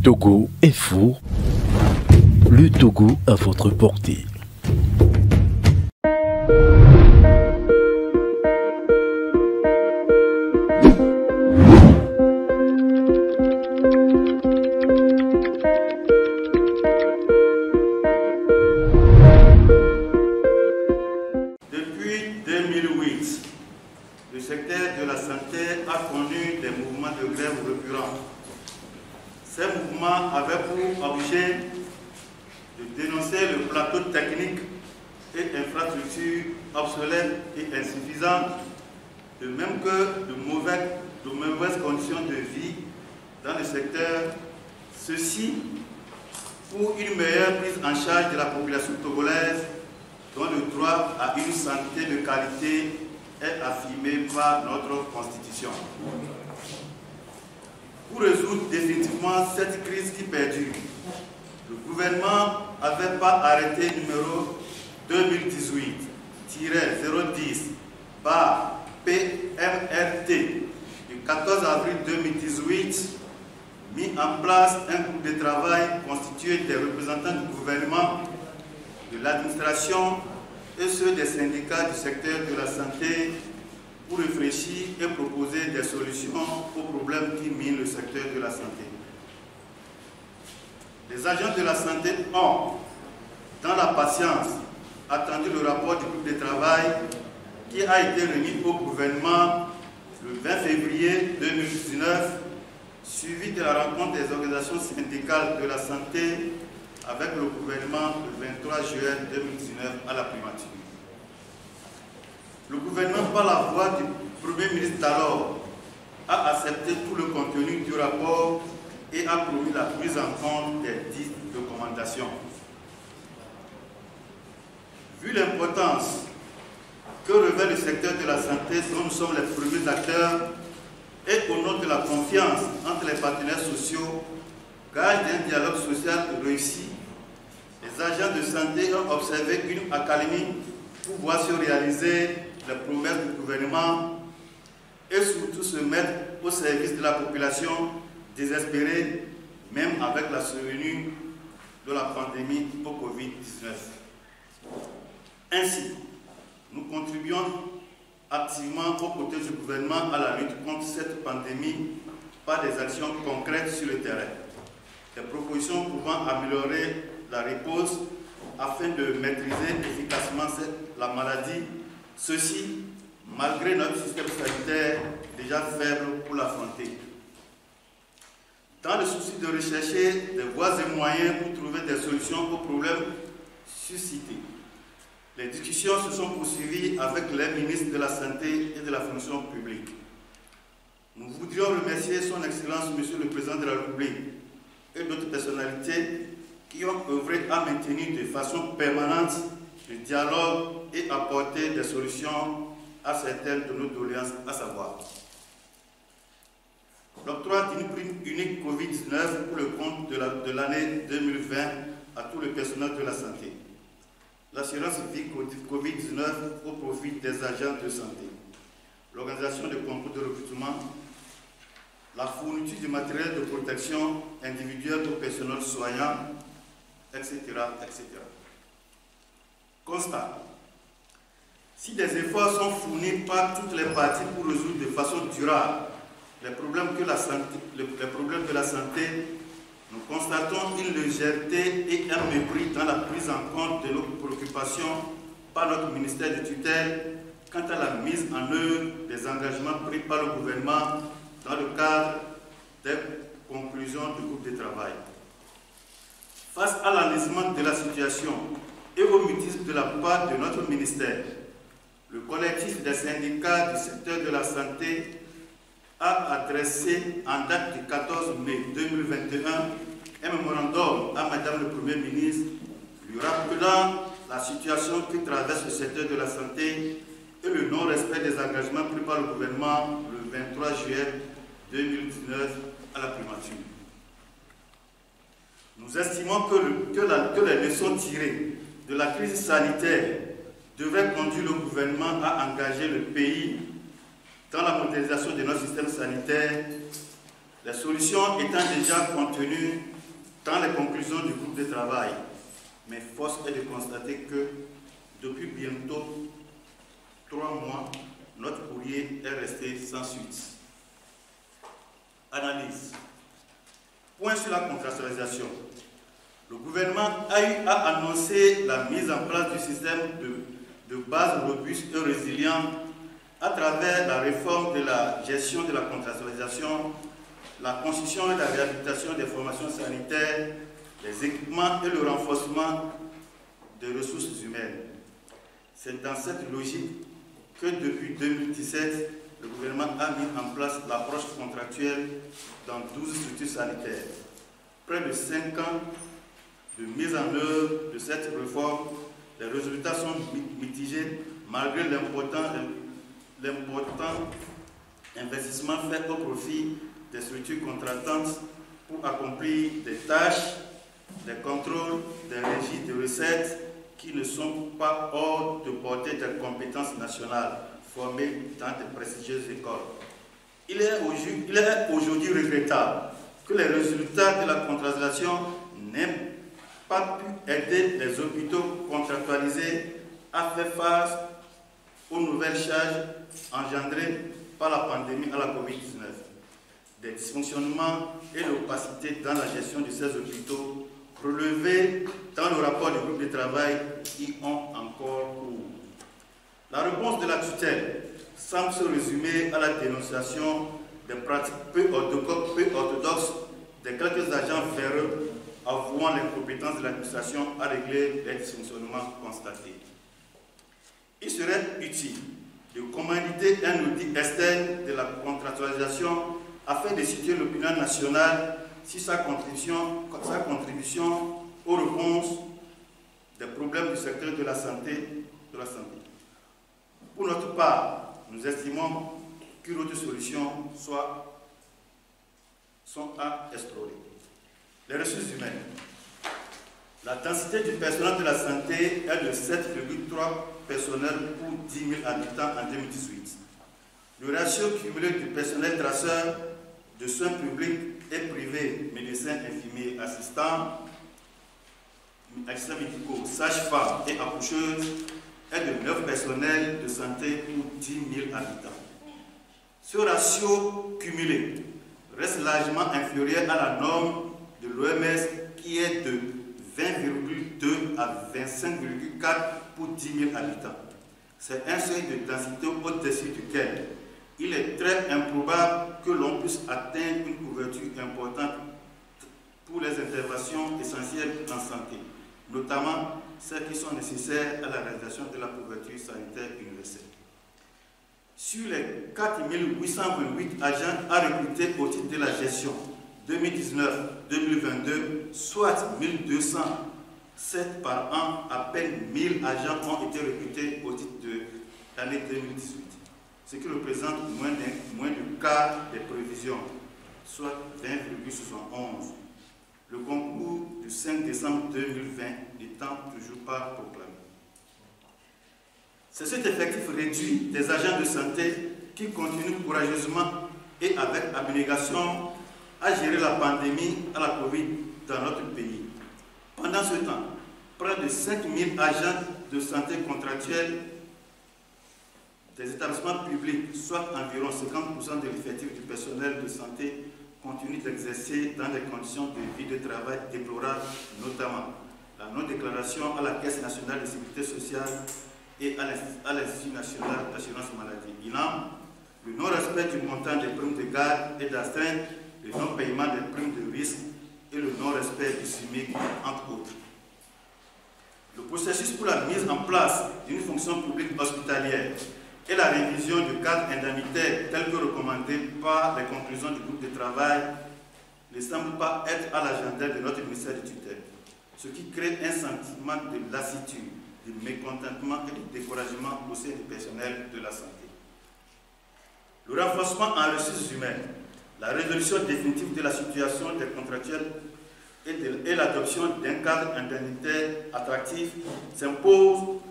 Togo Info, le Togo à votre portée. Depuis 2008, le secteur de la santé a connu des mouvements de grève récurrents. Ces mouvements avaient pour objet de dénoncer le plateau technique et infrastructures obsolètes et insuffisantes, de même que de mauvaises conditions de vie dans le secteur. Ceci pour une meilleure prise en charge de la population togolaise dont le droit à une santé de qualité est affirmé par notre Constitution. Pour résoudre définitivement cette crise qui perdure, le gouvernement avait par arrêté numéro 2018-010/PMRT du 14 avril 2018 mis en place un groupe de travail constitué des représentants du gouvernement, de l'administration et ceux des syndicats du secteur de la santé pour réfléchir et proposer des solutions aux problèmes qui minent le secteur de la santé. Les agents de la santé ont, dans la patience, attendu le rapport du groupe de travail qui a été remis au gouvernement le 20 février 2019, suivi de la rencontre des organisations syndicales de la santé avec le gouvernement le 23 juin 2019 à la primature. Le gouvernement, par la voix du Premier ministre d'alors, a accepté tout le contenu du rapport et a promis la prise en compte des dites recommandations. Vu l'importance que revêt le secteur de la santé dont nous sommes les premiers acteurs et au nom de la confiance entre les partenaires sociaux, gage d'un dialogue social réussi, les agents de santé ont observé une accalmie pour voir se réaliser les promesses du gouvernement et surtout se mettre au service de la population désespérée, même avec la survenue de la pandémie au Covid-19. Ainsi, nous contribuons activement aux côtés du gouvernement à la lutte contre cette pandémie par des actions concrètes sur le terrain. Des propositions pouvant améliorer la réponse afin de maîtriser efficacement la maladie, ceci malgré notre système sanitaire déjà faible pour l'affronter. Dans le souci de rechercher des voies et moyens pour trouver des solutions aux problèmes suscités, les discussions se sont poursuivies avec les ministres de la Santé et de la Fonction publique. Nous voudrions remercier son Excellence, Monsieur le Président de la République, et d'autres personnalités qui ont œuvré à maintenir de façon permanente le dialogue et apporter des solutions à certaines de nos doléances, à savoir l'octroi d'une prime unique Covid-19 pour le compte de l'année 2020 à tout le personnel de la santé, l'assurance vie Covid-19 au profit des agents de santé, l'organisation de concours de recrutement, la fourniture du matériel de protection individuelle au personnel soignant, etc., etc. Constat. Si des efforts sont fournis par toutes les parties pour résoudre de façon durable les problèmes de la santé, nous constatons une légèreté et un mépris dans la prise en compte de nos préoccupations par notre ministère de tutelle quant à la mise en œuvre des engagements pris par le gouvernement dans le cadre des conclusions du groupe de travail. Face à l'enlisement de la situation et au mutisme de la part de notre ministère, le collectif des syndicats du secteur de la santé a adressé en date du 14 mai 2021 un mémorandum à Madame le Premier ministre lui rappelant la situation qui traverse le secteur de la santé et le non-respect des engagements pris par le gouvernement le 23 juillet 2019 à la primature. Nous estimons que les leçons tirées de la crise sanitaire devraient conduire le gouvernement à engager le pays dans la modernisation de notre système sanitaire, les solutions étant déjà contenues dans les conclusions du groupe de travail. Mais force est de constater que depuis bientôt 3 mois, notre courrier est resté sans suite. Analyse. Point sur la contractualisation. Le gouvernement a annoncé la mise en place du système de base robuste et résilient à travers la réforme de la gestion de la contractualisation, la construction et la réhabilitation des formations sanitaires, les équipements et le renforcement des ressources humaines. C'est dans cette logique que depuis 2017, le gouvernement a mis en place l'approche contractuelle dans 12 structures sanitaires. Près de 5 ans de mise en œuvre de cette réforme, les résultats sont mitigés malgré l'important investissement fait au profit des structures contractantes pour accomplir des tâches, des contrôles, des régies de recettes qui ne sont pas hors de portée des compétences nationales formées dans de prestigieuses écoles. Il est aujourd'hui regrettable que les résultats de la contractualisation n'aient pas pu aider les hôpitaux contractualisés à faire face aux nouvelles charges engendrées par la pandémie à la COVID-19. Des dysfonctionnements et l'opacité dans la gestion de ces hôpitaux relevés dans le rapport du groupe de travail y ont encore cours. La réponse de la tutelle semble se résumer à la dénonciation des pratiques peu orthodoxes de quelques agents véreux avouant les compétences de l'administration à régler les dysfonctionnements constatés. Il serait utile de commanditer un outil externe de la contractualisation afin de situer l'opinion nationale sur sa contribution aux réponses des problèmes du secteur de la santé. Pour notre part, nous estimons qu'une autre solution sont à explorer. Les ressources humaines. La densité du personnel de la santé est de 7,3 personnels pour 10 000 habitants en 2018. Le ratio cumulé du personnel traceur de soins publics et privés, médecins, infirmiers, assistants médicaux, sages-femmes et accoucheuses est de 9 personnels de santé pour 10 000 habitants. Ce ratio cumulé reste largement inférieur à la norme de l'OMS qui est de 20,2 à 25,4 pour 10 000 habitants. C'est un seuil de densité au-dessus duquel il est très improbable que l'on puisse atteindre une couverture importante pour les interventions essentielles en santé, notamment celles qui sont nécessaires à la réalisation de la couverture sanitaire universelle. Sur les 4 828 agents à recruter au titre de la gestion 2019-2022, soit 1207 par an, à peine 1000 agents ont été recrutés au titre de l'année 2018, ce qui représente moins du quart des prévisions, soit 20,71. Le concours du 5 décembre 2020 n'étant toujours pas proclamé. C'est cet effectif réduit des agents de santé qui continuent courageusement et avec abnégation à gérer la pandémie à la Covid dans notre pays. Pendant ce temps, près de 5000 agents de santé contractuels des établissements publics, soit environ 50% de l'effectif du personnel de santé, continuent d'exercer dans des conditions de vie de travail déplorables, notamment la non-déclaration à la Caisse nationale de sécurité sociale et à l'Institut national d'assurance maladie, INAM, le non-respect du montant des primes de garde et d'astreinte, le non-paiement des primes de risque et le non-respect du SMIC, entre autres. Le processus pour la mise en place d'une fonction publique hospitalière et la révision du cadre indemnitaire tel que recommandé par les conclusions du groupe de travail ne semble pas être à l'agenda de notre ministère de tutelle, ce qui crée un sentiment de lassitude, de mécontentement et de découragement au sein du personnel de la santé. Le renforcement en ressources humaines, la résolution définitive de la situation des contractuels et l'adoption d'un cadre indemnitaire attractif s'imposent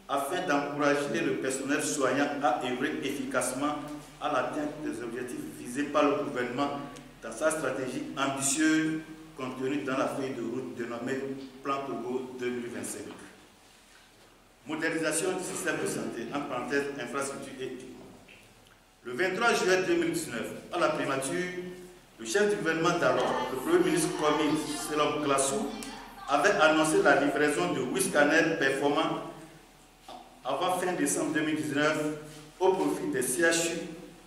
afin d'encourager le personnel soignant à œuvrer efficacement à l'atteinte des objectifs visés par le gouvernement dans sa stratégie ambitieuse contenues dans la feuille de route dénommée Plan Togo 2025. Modernisation du système de santé, en parenthèse, infrastructure et équipement. Le 23 juillet 2019, à la primature, le chef du gouvernement d'alors, le Premier ministre Kwame Selom Klassou, avait annoncé la livraison de 8 scanners performants avant fin décembre 2019 au profit des CHU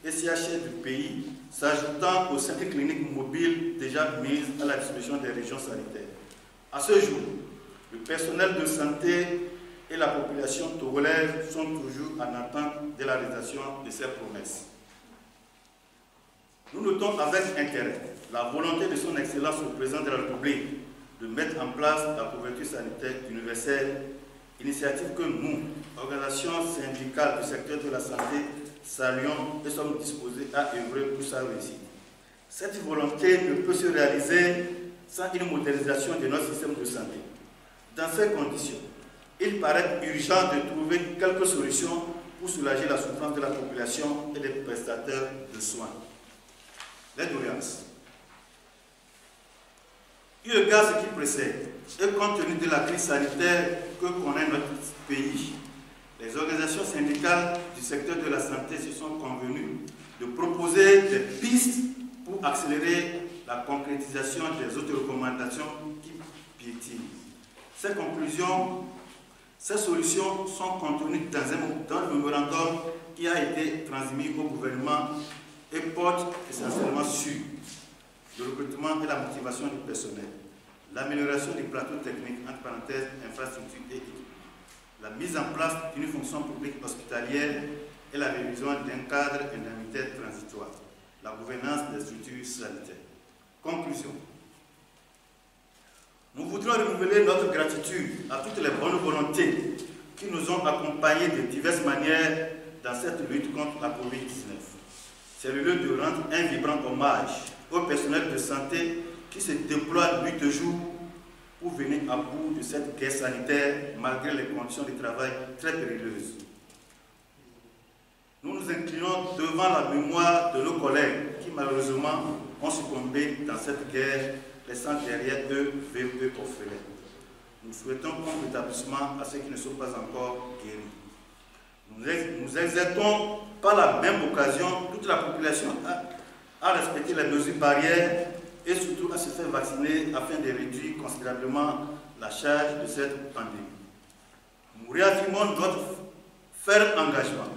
et CHR du pays, s'ajoutant aux 5 cliniques mobiles déjà mises à la disposition des régions sanitaires. À ce jour, le personnel de santé et la population togolaise sont toujours en attente de la réalisation de ces promesses. Nous notons avec intérêt la volonté de son Excellence le Président de la République de mettre en place la couverture sanitaire universelle, initiative que nous, organisations syndicales du secteur de la santé, saluons et sommes disposés à œuvrer pour sa réussite. Cette volonté ne peut se réaliser sans une modernisation de notre système de santé. Dans ces conditions, il paraît urgent de trouver quelques solutions pour soulager la souffrance de la population et des prestataires de soins. Les doléances. Eu égard à ce qui précède, et compte tenu de la crise sanitaire que connaît notre pays, les organisations syndicales du secteur de la santé se sont convenues de proposer des pistes pour accélérer la concrétisation des autres recommandations qui piétinent. Ces solutions sont contenues dans le mémorandum qui a été transmis au gouvernement et porte essentiellement sur le recrutement et la motivation du personnel, l'amélioration des plateaux techniques, entre parenthèses, infrastructures et équipements, la mise en place d'une fonction publique hospitalière et la révision d'un cadre indemnitaire transitoire, la gouvernance des structures sanitaires. Conclusion. Nous voudrons renouveler notre gratitude à toutes les bonnes volontés qui nous ont accompagnés de diverses manières dans cette lutte contre la COVID-19. C'est le lieu de rendre un vibrant hommage au personnel de santé qui se déploie nuit et jour pour venir à bout de cette guerre sanitaire malgré les conditions de travail très périlleuses. Nous nous inclinons devant la mémoire de nos collègues qui malheureusement ont succombé dans cette guerre, laissant derrière eux veuves orphelins. Nous souhaitons un rétablissement à ceux qui ne sont pas encore guéris. Nous exhortons par la même occasion toute la population à respecter les mesures barrières et surtout à se faire vacciner afin de réduire considérablement la charge de cette pandémie. Nous réaffirmons notre ferme engagement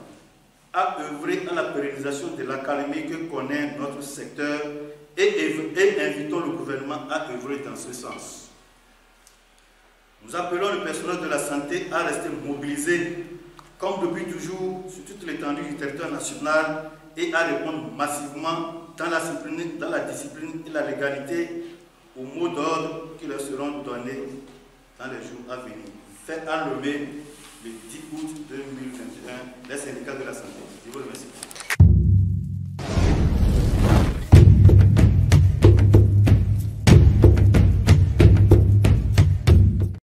à œuvrer à la pérennisation de l'académie que connaît notre secteur et invitons le gouvernement à œuvrer dans ce sens. Nous appelons le personnel de la santé à rester mobilisé comme depuis toujours sur toute l'étendue du territoire national et à répondre massivement dans la discipline et la légalité aux mots d'ordre qui leur seront donnés dans les jours à venir. Fait enlever le 10 août 2021 les syndicats de la santé. Je vous remercie.